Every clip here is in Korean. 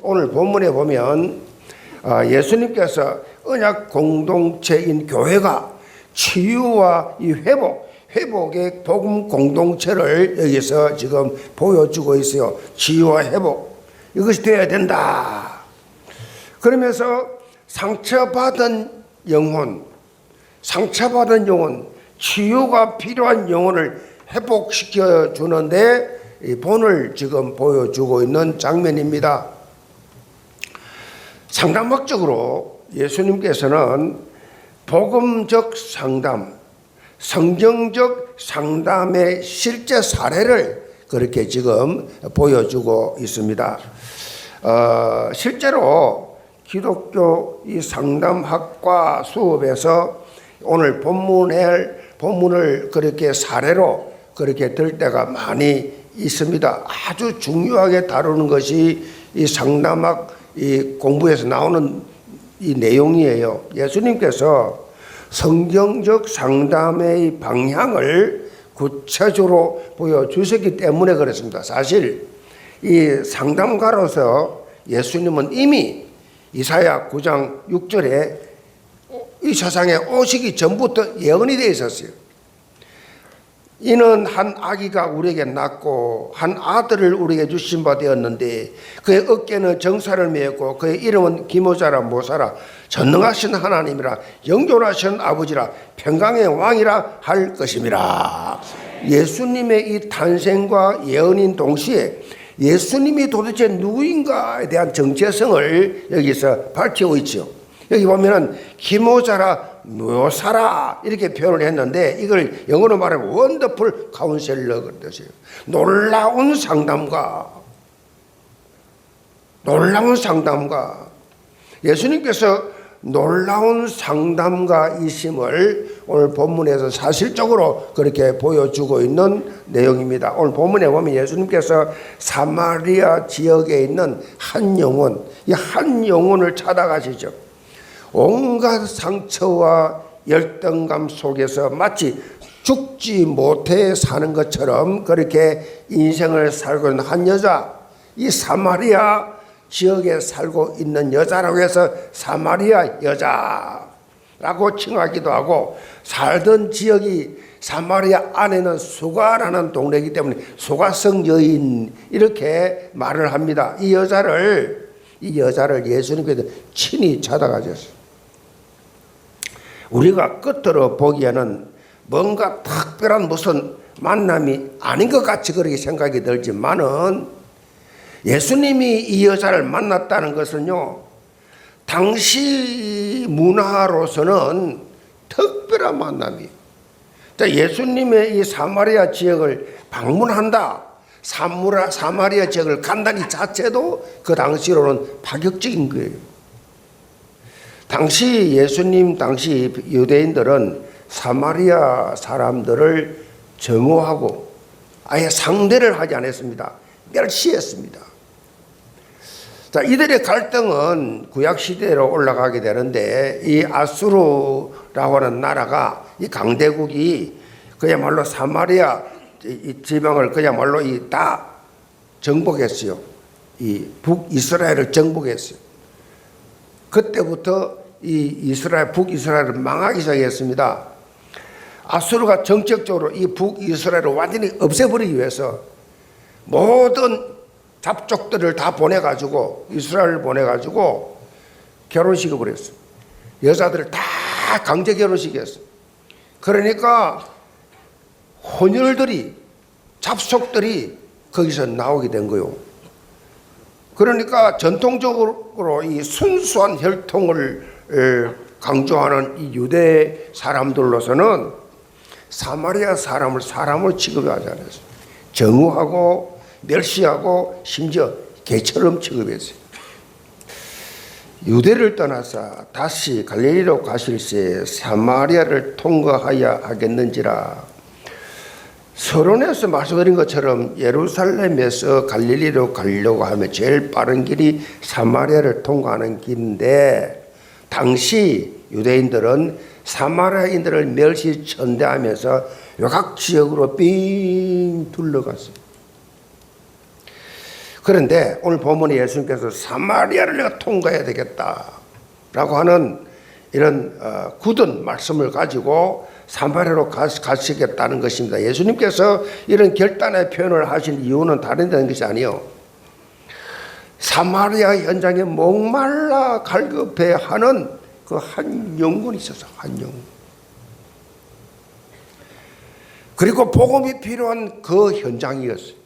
오늘 본문에 보면 예수님께서 언약 공동체인 교회가 치유와 이 회복의 복음 공동체를 여기서 지금 보여주고 있어요. 치유와 회복, 이것이 되어야 된다. 그러면서 상처받은 영혼, 치유가 필요한 영혼을 회복시켜 주는데 이 본을 지금 보여주고 있는 장면입니다. 상담학적으로 예수님께서는 복음적 상담, 성경적 상담의 실제 사례를 그렇게 지금 보여주고 있습니다. 실제로 기독교 이 상담학과 수업에서 오늘 본문을 그렇게 사례로 그렇게 들 때가 많이 있습니다. 아주 중요하게 다루는 것이 이 상담학 이 공부에서 나오는 이 내용이에요. 예수님께서 성경적 상담의 방향을 구체적으로 보여주셨기 때문에 그렇습니다. 사실 이 상담가로서 예수님은 이미 이사야 9장 6절에 이 세상에 오시기 전부터 예언이 되어 있었어요. 이는 한 아기가 우리에게 낳고 한 아들을 우리에게 주신 바 되었는데 그의 어깨는 정사를 메었고 그의 이름은 기모자라 모사라 전능하신 하나님이라 영존하신 아버지라 평강의 왕이라 할 것임이라. 예수님의 이 탄생과 예언인 동시에 예수님이 도대체 누구인가에 대한 정체성을 여기서 밝히고 있죠. 여기 보면은 기모자라 묘사라 이렇게 표현을 했는데 이걸 영어로 말하면 원더풀 카운셀러 그런 뜻이에요. 놀라운 상담가. 예수님께서 놀라운 상담가이심을 오늘 본문에서 사실적으로 그렇게 보여주고 있는 내용입니다. 오늘 본문에 보면 예수님께서 사마리아 지역에 있는 한 영혼, 이 한 영혼을 찾아가시죠. 온갖 상처와 열등감 속에서 마치 죽지 못해 사는 것처럼 그렇게 인생을 살고 있는 한 여자, 이 사마리아 지역에 살고 있는 여자라고 해서 사마리아 여자라고 칭하기도 하고, 살던 지역이 사마리아 안에는 수가라는 동네이기 때문에 수가성 여인 이렇게 말을 합니다. 이 여자를 예수님께서 친히 찾아가셨어요. 우리가 끝으로 보기에는 뭔가 특별한 무슨 만남이 아닌 것 같이 그렇게 생각이 들지만은 예수님이 이 여자를 만났다는 것은요, 당시 문화로서는 특별한 만남이에요. 예수님의 이 사마리아 지역을 방문한다, 사마리아 지역을 간다는 자체도 그 당시로는 파격적인 거예요. 당시 유대인들은 사마리아 사람들을 정오하고 아예 상대를 하지 않았습니다. 멸시했습니다. 자, 이들의 갈등은 구약시대로 올라가게 되는데 이 아수르라고 하는 나라가 이 강대국이 그야말로 사마리아 이 지방을 그야말로 다 정복했어요. 이 북이스라엘을 정복했어요. 그때부터 이 북이스라엘을 망하기 시작했습니다. 아수르가 정책적으로 이 북이스라엘을 완전히 없애버리기 위해서 모든 잡족들을 다 이스라엘을 보내가지고 결혼식을 벌였어요. 여자들을 다 강제 결혼식했어요. 그러니까 혼혈들이, 잡속들이 거기서 나오게 된 거예요. 그러니까 전통적으로 이 순수한 혈통을 강조하는 이 유대 사람들로서는 사마리아 사람을 취급하지 않았어요. 정오하고 멸시하고 심지어 개처럼 취급했어요. 유대를 떠나서 다시 갈릴리로 가실새 사마리아를 통과하여야 하겠는지라. 서론에서 말씀드린 것처럼 예루살렘에서 갈릴리로 가려고 하면 제일 빠른 길이 사마리아를 통과하는 길인데, 당시 유대인들은 사마리아인들을 멸시천대하면서 외곽 지역으로 삥 둘러갔어요. 그런데 오늘 본문에 예수님께서 사마리아를 내가 통과해야 되겠다라고 하는 이런 굳은 말씀을 가지고 사마리아로 가시겠다는 것입니다. 예수님께서 이런 결단의 표현을 하신 이유는 다른 데는 것이 아니요, 사마리아 현장에 목말라 갈급해하는 그 한 영혼이 있어서, 한 영혼, 그리고 복음이 필요한 그 현장이었어요.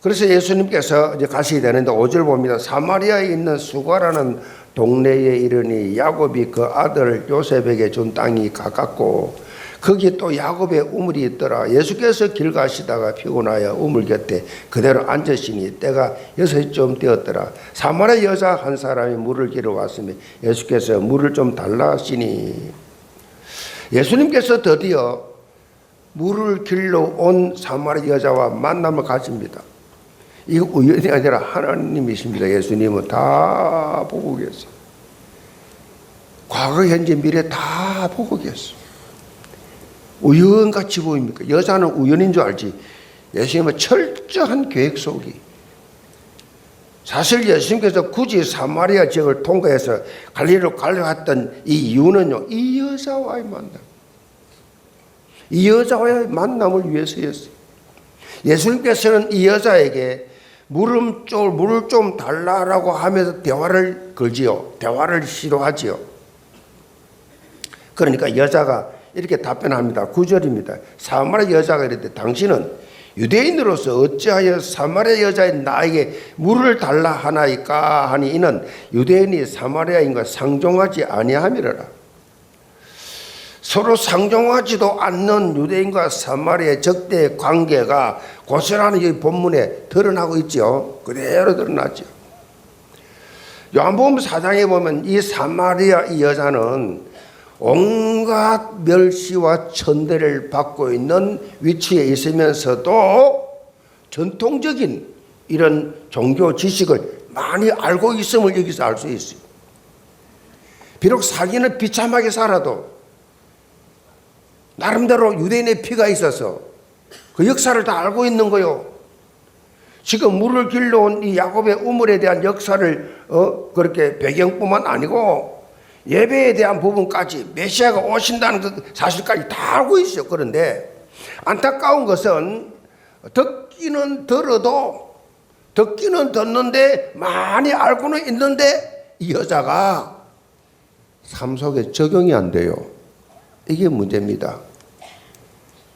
그래서 예수님께서 이제 가시게 되는데 5절 봅니다. 사마리아에 있는 수가라는 동네에 이르니 야곱이 그 아들 요셉에게 준 땅이 가깝고 거기 또 야곱의 우물이 있더라. 예수께서 길 가시다가 피곤하여 우물 곁에 그대로 앉으시니 때가 6시쯤 되었더라. 사마리아 여자 한 사람이 물을 길어 왔으며 예수께서 물을 좀 달라 하시니, 예수님께서 드디어 물을 길러 온 사마리아 여자와 만남을 가집니다. 이거 우연이 아니라 하나님이십니다. 예수님은 다 보고 계세요. 과거, 현재, 미래 다 보고 계세요. 우연같이 보입니까? 여자는 우연인 줄 알지, 예수님은 철저한 계획 속이. 사실 예수님께서 굳이 사마리아 지역을 통과해서 갈릴리로 가려했던 이 이유는요, 이 여자와의 만남, 이 여자와의 만남을 위해서였어요. 예수님께서는 이 여자에게 물을 좀 달라라고 하면서 대화를 걸지요. 대화를 시도하지요. 그러니까 여자가 이렇게 답변합니다. 9절입니다. 사마리아 여자가 이랬대. 당신은 유대인으로서 어찌하여 사마리아 여자인 나에게 물을 달라 하나이까 하니 이는 유대인이 사마리아인과 상종하지 아니함이라라. 서로 상종하지도 않는 유대인과 사마리아의 적대 관계가 고스란히 이 본문에 드러나고 있죠. 그대로 드러났죠. 요한복음 4장에 보면 이 사마리아 이 여자는 온갖 멸시와 천대를 받고 있는 위치에 있으면서도 전통적인 이런 종교 지식을 많이 알고 있음을 여기서 알 수 있어요. 비록 자기는 비참하게 살아도 나름대로 유대인의 피가 있어서 그 역사를 다 알고 있는 거요. 지금 물을 길러온 이 야곱의 우물에 대한 역사를 그렇게 배경뿐만 아니고 예배에 대한 부분까지 메시아가 오신다는 그 사실까지 다 알고 있어요. 그런데 안타까운 것은 듣기는 듣는데 많이 알고는 있는데 이 여자가 삶 속에 적용이 안 돼요. 이게 문제입니다.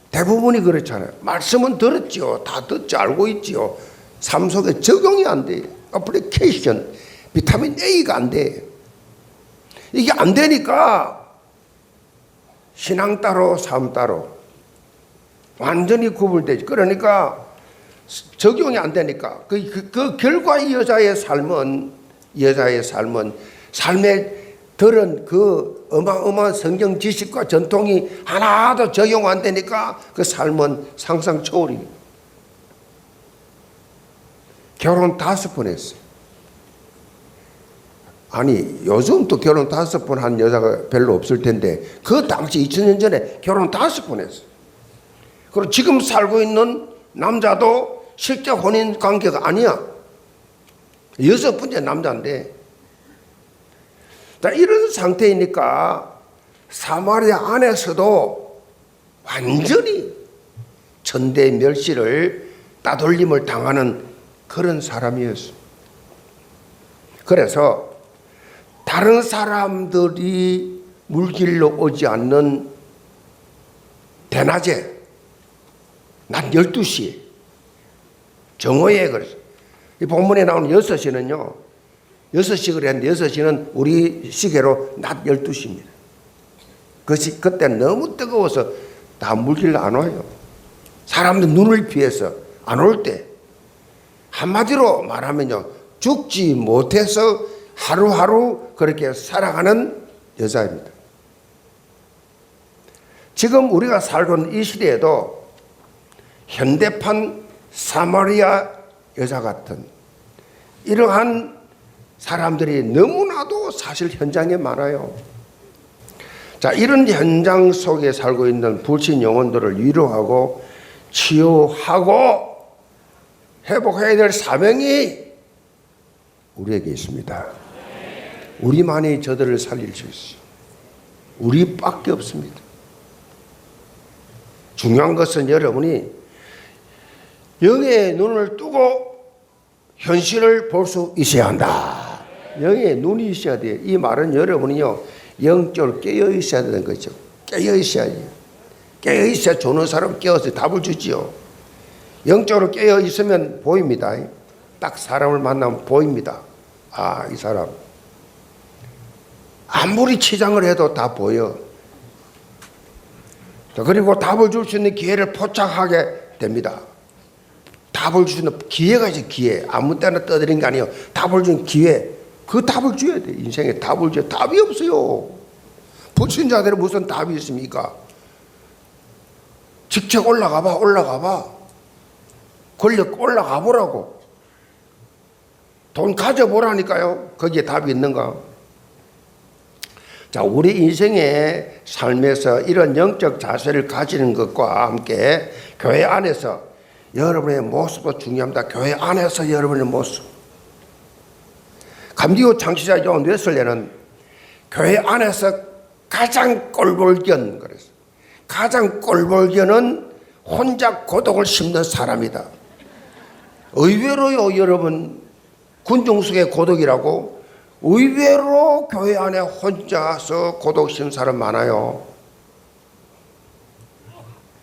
대부분이 그렇잖아요. 말씀은 들었지요. 다 듣지 알고 있지요. 삶 속에 적용이 안 돼요. 어플리케이션, 비타민 A가 안 돼. 이게 안 되니까 신앙 따로 삶 따로 완전히 구분되지. 그러니까 적용이 안 되니까 그 결과 이 여자의 삶은 삶에 들은 그 어마어마한 성경 지식과 전통이 하나도 적용 안 되니까 그 삶은 상상 초월입니다. 결혼 5번 했어요. 아니 요즘 또 결혼 5번 한 여자가 별로 없을 텐데 그 당시 2000년 전에 결혼 5번 했어요. 그리고 지금 살고 있는 남자도 실제 혼인 관계가 아니야. 6번째 남자인데, 이런 상태이니까 사마리아 안에서도 완전히 천대 멸시를 따돌림을 당하는 그런 사람이었어요. 그래서 다른 사람들이 물길로 오지 않는 대낮에 낮 12시에 정오에 그랬어요. 이 본문에 나오는 6시는요 6시 그랬는데 6시는 우리 시계로 낮 12시입니다. 그때 너무 뜨거워서 다 물길로 안 와요. 사람들 눈을 피해서 안 올 때, 한마디로 말하면요 죽지 못해서 하루하루 그렇게 살아가는 여자입니다. 지금 우리가 살고 있는 이 시대에도 현대판 사마리아 여자 같은 이러한 사람들이 너무나도 사실 현장에 많아요. 자, 이런 현장 속에 살고 있는 불신 영혼들을 위로하고 치유하고 회복해야 될 사명이 우리에게 있습니다. 우리만이 저들을 살릴 수 있어요. 우리밖에 없습니다. 중요한 것은 여러분이 영의 눈을 뜨고 현실을 볼 수 있어야 한다. 영의 눈이 있어야 돼요. 이 말은 여러분이요, 영적으로 깨어 있어야 되는 거죠. 깨어 있어야지. 깨어 있어야 주는 사람 깨어서 답을 주지요. 영적으로 깨어 있으면 보입니다. 딱 사람을 만나면 보입니다. 아, 이 사람 아무리 치장을 해도 다 보여. 그리고 답을 줄 수 있는 기회를 포착하게 됩니다. 답을 주는 기회가 있어요. 기회. 아무 때나 떠드는 게 아니에요. 답을 주는 기회. 그 답을 줘야 돼. 인생에 답을 줘야. 답이 없어요. 불신자들은 무슨 답이 있습니까? 직접 올라가 봐. 권력 올라가 보라고. 돈 가져보라니까요. 거기에 답이 있는가? 자, 우리 인생의 삶에서 이런 영적 자세를 가지는 것과 함께 교회 안에서 여러분의 모습도 중요합니다. 교회 안에서 여러분의 모습. 감리교 창시자 요한 웨슬레는 교회 안에서 가장 꼴볼견, 그래서 가장 꼴볼견은 혼자 고독을 심는 사람이다. 의외로요, 여러분, 군중숙의 고독이라고 의외로 교회 안에 혼자서 고독 심는 사람 많아요.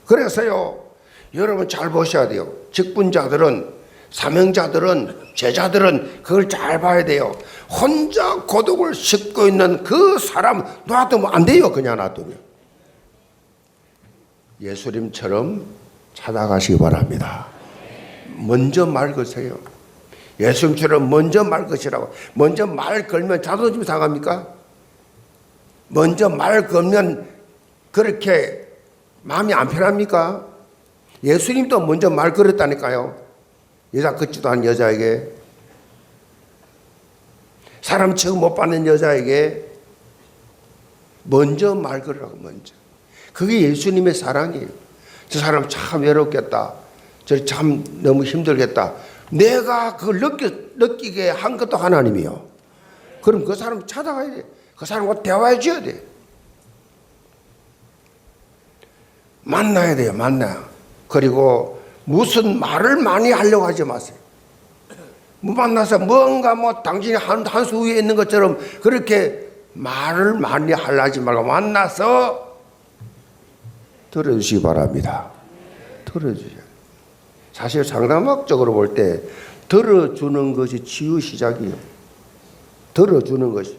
그래서요, 여러분 잘 보셔야 돼요. 직분자들은, 사명자들은, 제자들은 그걸 잘 봐야 돼요. 혼자 고독을 싣고 있는 그 사람 놔두면 안 돼요. 그냥 놔두면. 예수님처럼 찾아가시기 바랍니다. 먼저 말 거세요. 예수님처럼 먼저 말 것이라고. 먼저 말 걸면 자존심 상합니까? 먼저 말 걸면 그렇게 마음이 안 편합니까? 예수님도 먼저 말 걸었다니까요. 여자 걷지도 않은 여자에게, 사람 처음 못 받는 여자에게 먼저 말 걸으라고. 먼저. 그게 예수님의 사랑이에요. 저 사람 참 외롭겠다. 저 참 너무 힘들겠다. 내가 그걸 느끼게 한 것도 하나님이요. 그럼 그 사람 찾아가야 돼. 그 사람과 대화해 줘야 돼. 만나야 돼요. 만나요. 그리고 무슨 말을 많이 하려고 하지 마세요. 만나서 뭔가 당신이 한 수 위에 있는 것처럼 그렇게 말을 많이 하려지 말고 만나서 들어주시기 바랍니다. 들어주세요. 사실 상담학적으로 볼 때 들어주는 것이 치유 시작이에요. 들어주는 것이.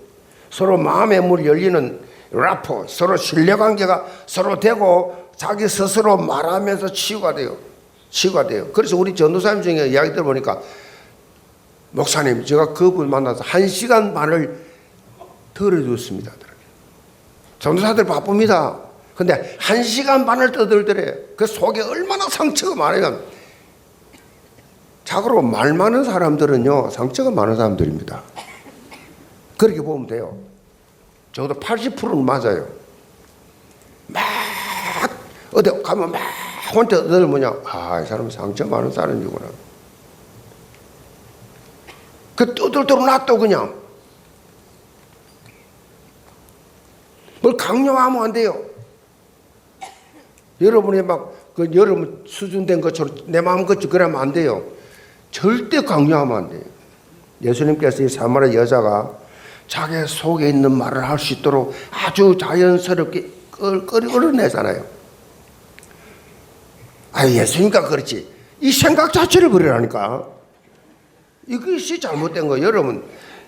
서로 마음의 문이 열리는 라포, 서로 신뢰관계가 서로 되고 자기 스스로 말하면서 치유가 돼요. 치유가 돼요. 그래서 우리 전도사님 중에 이야기 들어보니까, 목사님, 제가 그분 만나서 1시간 반을 들어줬습니다. 전도사들 바쁩니다. 근데 1시간 반을 떠들더래요. 그 속에 얼마나 상처가 많아요. 자고로 말 많은 사람들은요, 상처가 많은 사람들입니다. 그렇게 보면 돼요. 적어도 80%는 맞아요. 막 어디 가면 막 혼자 늘 뭐냐, 아, 이 사람은 상처 많은 사람이구나. 그 떠들도록 놔둬. 그냥 뭘 강요하면 안 돼요. 여러분이 그 여러분 수준된 것처럼 내 마음 같이 그러면 안 돼요. 절대 강요하면 안 돼요. 예수님께서 이 사마리아 여자가 자기 속에 있는 말을 할 수 있도록 아주 자연스럽게 끌어내잖아요. 아, 예수님과 그렇지. 이 생각 자체를 그러라니까. 이것이 잘못된 거예요. 여러분,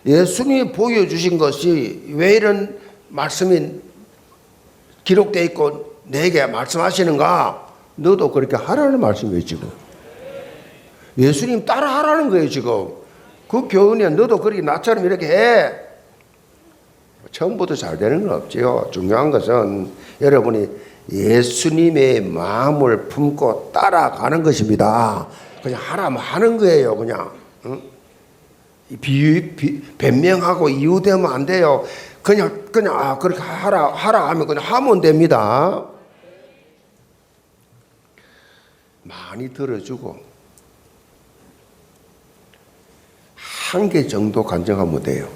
예수님이 보여주신 것이 왜 이런 말씀이 기록되어 있고 내게 말씀하시는가? 너도 그렇게 하라는 말씀이에요, 지금. 예수님 따라 하라는 거예요, 지금. 그 교훈에 너도 그렇게 나처럼 이렇게 해. 처음부터 잘 되는 건 없지요. 중요한 것은 여러분이 예수님의 마음을 품고 따라가는 것입니다. 그냥 하라면 하는 거예요, 그냥. 응? 변명하고 이유되면 안 돼요. 그냥 그렇게 하라 하면 그냥 하면 됩니다. 많이 들어주고 한 개 정도 간증하면 돼요.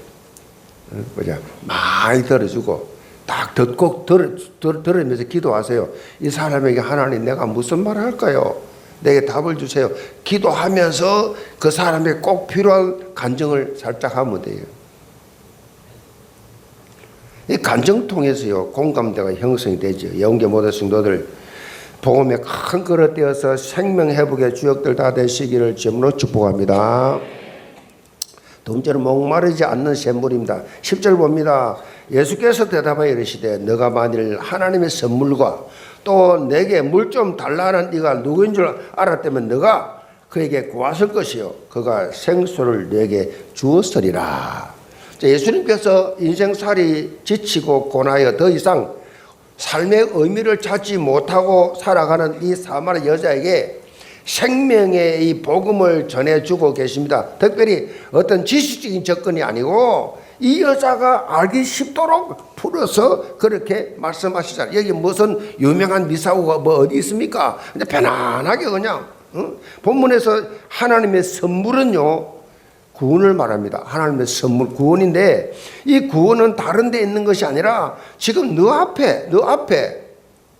보자, 많이 들어주고 딱 듣고 들으면서 기도하세요. 이 사람에게 하나님 내가 무슨 말을 할까요? 내게 답을 주세요. 기도하면서 그 사람에게 꼭 필요한 간증을 살짝 하면 돼요. 이 간증 통해서요 공감대가 형성이 되죠. 영계 모든 성도들 복음에 큰 그릇 떼어서 생명 회복의 주역들 다 되시기를 주님으로 축복합니다. 두 번째는 목마르지 않는 샘물입니다. 10절 봅니다. 예수께서 대답하여 이르시되 너가 만일 하나님의 선물과 또 내게 물 좀 달라는 네가 누구인 줄 알았다면 너가 그에게 구하실 것이요 그가 생수를 내게 주었으리라. 예수님께서 인생살이 지치고 고나여 더 이상 삶의 의미를 찾지 못하고 살아가는 이 사마리 여자에게 생명의 이 복음을 전해주고 계십니다. 특별히 어떤 지식적인 접근이 아니고 이 여자가 알기 쉽도록 풀어서 그렇게 말씀하시잖아요. 여기 무슨 유명한 미사오가 뭐 어디 있습니까? 근데 편안하게 그냥 본문에서 하나님의 선물은요 구원을 말합니다. 하나님의 선물 구원인데 이 구원은 다른 데 있는 것이 아니라 지금 너 앞에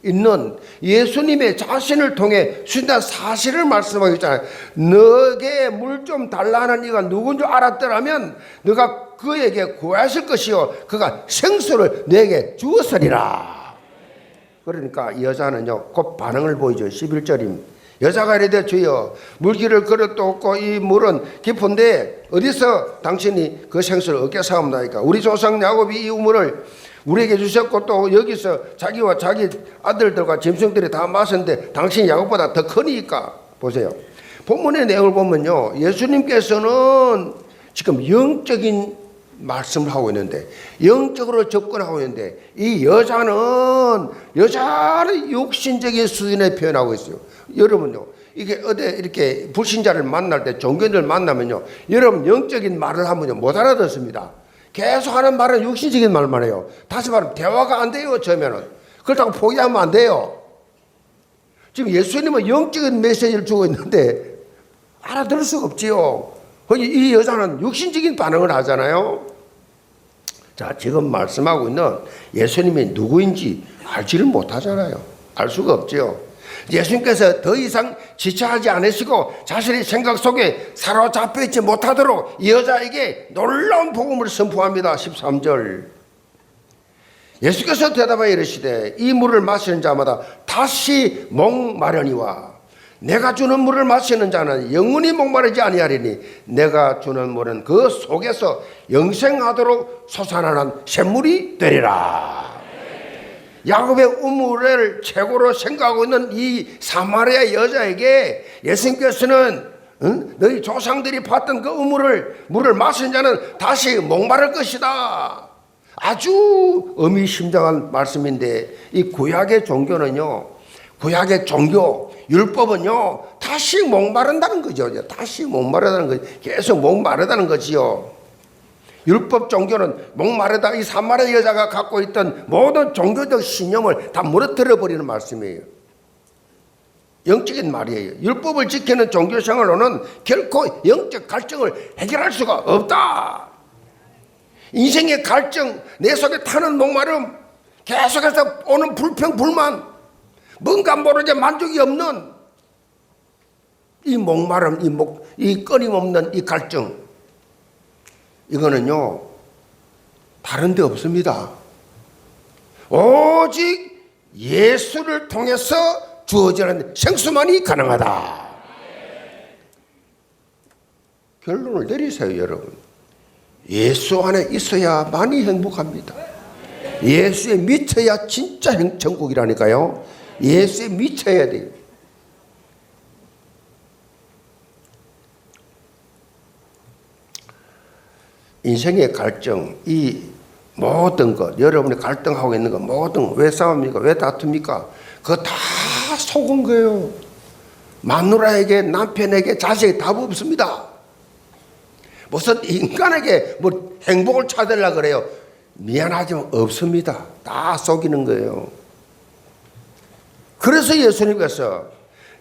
있는 예수님의 자신을 통해 주신다는 사실을 말씀하고 있잖아요. 너에게 물 좀 달라는 이가 누군 줄 알았더라면 너가 그에게 구하실 것이요 그가 생수를 내게 주었으리라. 그러니까 이 여자는요 곧 반응을 보이죠. 11절입니다. 여자가 이르되 주여 물기를 그릇도 없고 이 물은 깊은데 어디서 당신이 그 생수를 얻겠사옵나이까. 우리 조상 야곱이 이 우물을 우리에게 주셨고 또 여기서 자기와 자기 아들들과 짐승들이 다 마셨는데 당신이 야곱보다 더 크니까. 보세요. 본문의 내용을 보면요 예수님께서는 지금 영적인 말씀을 하고 있는데 영적으로 접근하고 있는데 이 여자는 육신적인 수준에 표현하고 있어요. 여러분요 이게 어디 이렇게 불신자를 만날 때 종교인들 만나면요 여러분 영적인 말을 하면요 못 알아듣습니다. 계속 하는 말은 육신적인 말만 해요. 다시 말하면 대화가 안 돼요. 처음에는 그렇다고 포기하면 안 돼요. 지금 예수님은 영적인 메시지를 주고 있는데 알아들을 수가 없지요. 이 여자는 육신적인 반응을 하잖아요. 자, 지금 말씀하고 있는 예수님이 누구인지 알지를 못하잖아요. 알 수가 없지요. 예수님께서 더 이상 지체하지 않으시고 자신의 생각 속에 사로잡혀 있지 못하도록 이 여자에게 놀라운 복음을 선포합니다. 13절 예수께서 대답하여 이르시되 이 물을 마시는 자마다 다시 목마르니와 내가 주는 물을 마시는 자는 영원히 목마르지 아니하리니 내가 주는 물은 그 속에서 영생하도록 솟아나는 샘물이 되리라. 야곱의 우물을 최고로 생각하고 있는 이 사마리아 여자에게 예수님께서는 너희 조상들이 봤던 그 물을 마시는 자는 다시 목마를 것이다. 아주 의미심장한 말씀인데 이 구약의 종교는요 구약의 종교 율법은요 다시 목마른다는 거죠. 다시 목마르다는 거죠. 계속 목마르다는 거지요. 율법 종교는 목마르다. 이 사마리아 여자가 갖고 있던 모든 종교적 신념을 다 무너뜨려 버리는 말씀이에요. 영적인 말이에요. 율법을 지키는 종교 생활로는 결코 영적 갈증을 해결할 수가 없다. 인생의 갈증, 내 속에 타는 목마름, 계속해서 오는 불평, 불만, 뭔가 모르게 만족이 없는 이 목마름, 이 끊임없는 이 갈증, 이거는요 다른 데 없습니다. 오직 예수를 통해서 주어지는 생수만이 가능하다. 결론을 내리세요. 여러분, 예수 안에 있어야만이 행복합니다. 예수에 미쳐야 진짜 천국이라니까요. 예수에 미쳐야 돼요. 인생의 갈증, 이 모든 것, 여러분이 갈등하고 있는 것, 모든 왜 싸웁니까? 왜 다툽니까? 그거 다 속은 거예요. 마누라에게, 남편에게, 자식에게 답 없습니다. 무슨 인간에게 뭐 행복을 찾으려고 그래요. 미안하지만 없습니다. 다 속이는 거예요. 그래서 예수님께서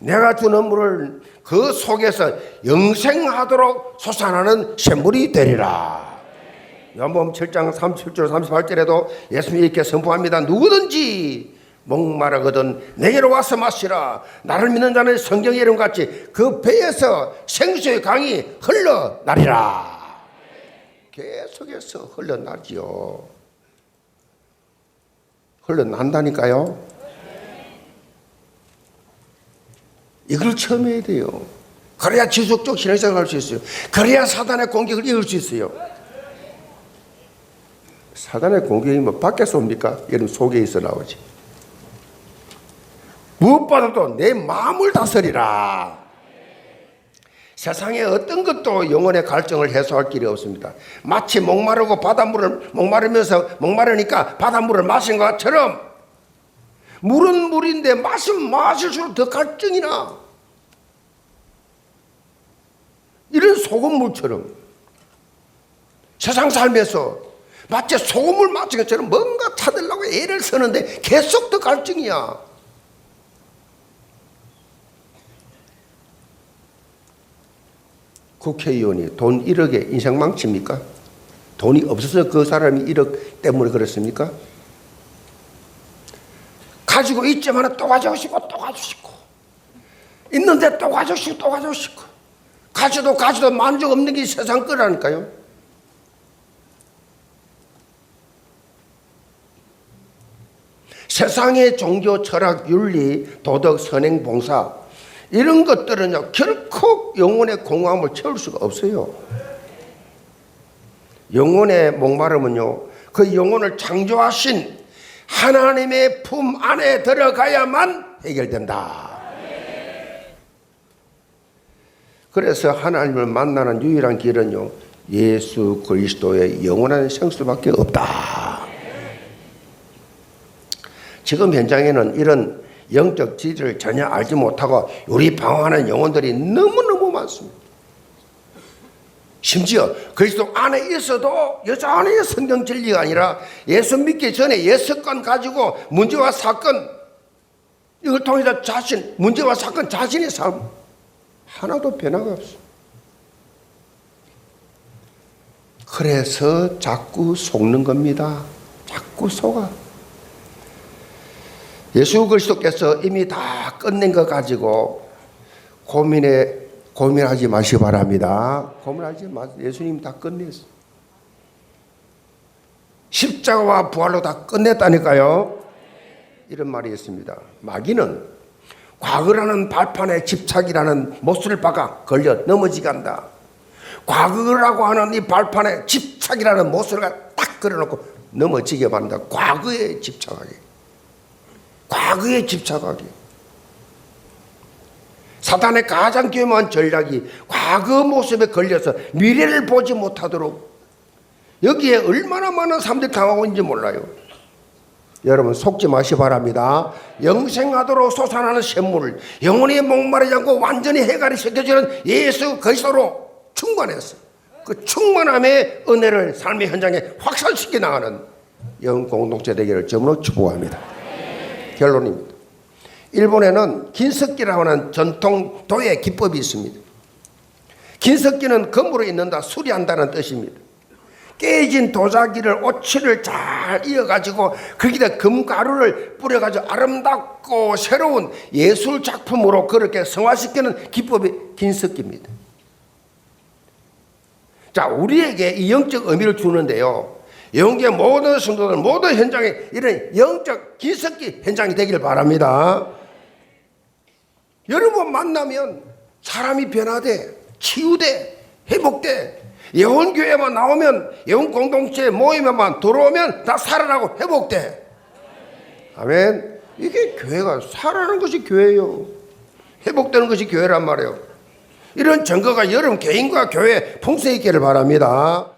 내가 주는 물을 그 속에서 영생하도록 솟아나는 샘물이 되리라. 요한복음 7장 37절 38절에도 예수님이 이렇게 선포합니다. 누구든지 목마르거든 내게로 와서 마시라. 나를 믿는 자는 성경의 이름같이 그 배에서 생수의 강이 흘러나리라. 계속해서 흘러나지요. 흘러난다니까요. 이걸 처음 해야 돼요. 그래야 지속적 신앙생활 할 수 있어요. 그래야 사단의 공격을 이길 수 있어요. 사단의 공격이 뭐 밖에서 옵니까? 여러분 속에 있어 나오지. 무엇보다도 내 마음을 다스리라. 세상에 어떤 것도 영혼의 갈증을 해소할 길이 없습니다. 마치 목마르고 바닷물을 목마르니까 바닷물을 마신 것처럼 물은 물인데 마시면 마실수록 더 갈증이 나. 이런 소금물처럼 세상 삶에서 마치 소금을 마신 것처럼 뭔가 찾으려고 애를 쓰는데 계속 더 갈증이야. 국회의원이 돈 1억에 인생 망칩니까? 돈이 없어서 그 사람이 1억 때문에 그렇습니까? 가지고 있지만 또 가지고 싶고 또 가지고 싶고 있는데 또 가지고 싶고 또 가지고 싶고 가져도 만족 없는 게 세상 거라니까요. 세상의 종교, 철학, 윤리, 도덕, 선행, 봉사 이런 것들은요 결코 영혼의 공허함을 채울 수가 없어요. 영혼의 목마름은요 그 영혼을 창조하신 하나님의 품 안에 들어가야만 해결된다. 그래서 하나님을 만나는 유일한 길은요 예수 그리스도의 영원한 생수밖에 없다. 지금 현장에는 이런 영적 진리를 전혀 알지 못하고 우리 방황하는 영혼들이 너무너무 많습니다. 심지어 그리스도 안에 있어도 여전히 성경 진리가 아니라 예수 믿기 전에 예습관 가지고 문제와 사건 이걸 통해서 문제와 사건 자신의 삶 하나도 변화가 없어. 그래서 자꾸 속는 겁니다. 자꾸 속아. 예수 그리스도께서 이미 다 끝낸 것 가지고 고민하지 마시기 바랍니다. 고민하지 마세요. 예수님 다 끝냈어. 십자가와 부활로 다 끝냈다니까요. 이런 말이 있습니다. 마귀는 과거라는 발판에 집착이라는 못을 박아 걸려 넘어지게 한다. 과거라고 하는 이 발판에 집착이라는 못을 딱 걸어놓고 넘어지게 만든다. 과거에 집착하게. 과거에 집착하기. 사탄의 가장 교묘한 전략이 과거 모습에 걸려서 미래를 보지 못하도록 여기에 얼마나 많은 사람들이 당하고 있는지 몰라요. 여러분 속지 마시 바랍니다. 영생하도록 솟아나는 샘물 영혼이 목마르지 않고 완전히 해갈이 시켜주는 예수 그리스도로 충만했어. 그 충만함의 은혜를 삶의 현장에 확산시켜 나가는 영 공동체 되기를 점으로 축복합니다. 결론입니다. 일본에는 긴석기라고 하는 전통 도예 기법이 있습니다. 긴석기는 금으로 잇는다, 수리한다는 뜻입니다. 깨진 도자기를 오치를 잘 이어가지고 거기다 금가루를 뿌려가지고 아름답고 새로운 예술 작품으로 그렇게 성화시키는 기법이 긴석기입니다. 자, 우리에게 이 영적 의미를 주는데요. 영계 모든 성도들 모든 현장에 이런 영적 긴석기 현장이 되기를 바랍니다. 여러분 만나면 사람이 변화돼, 치유돼, 회복돼. 예원교회만 나오면 예원 공동체 모임에만 들어오면 다 살아나고 회복돼. 아멘. 이게 교회가 살아나는 것이 교회예요. 회복되는 것이 교회란 말이에요. 이런 증거가 여러분 개인과 교회 풍성히 있기를 바랍니다.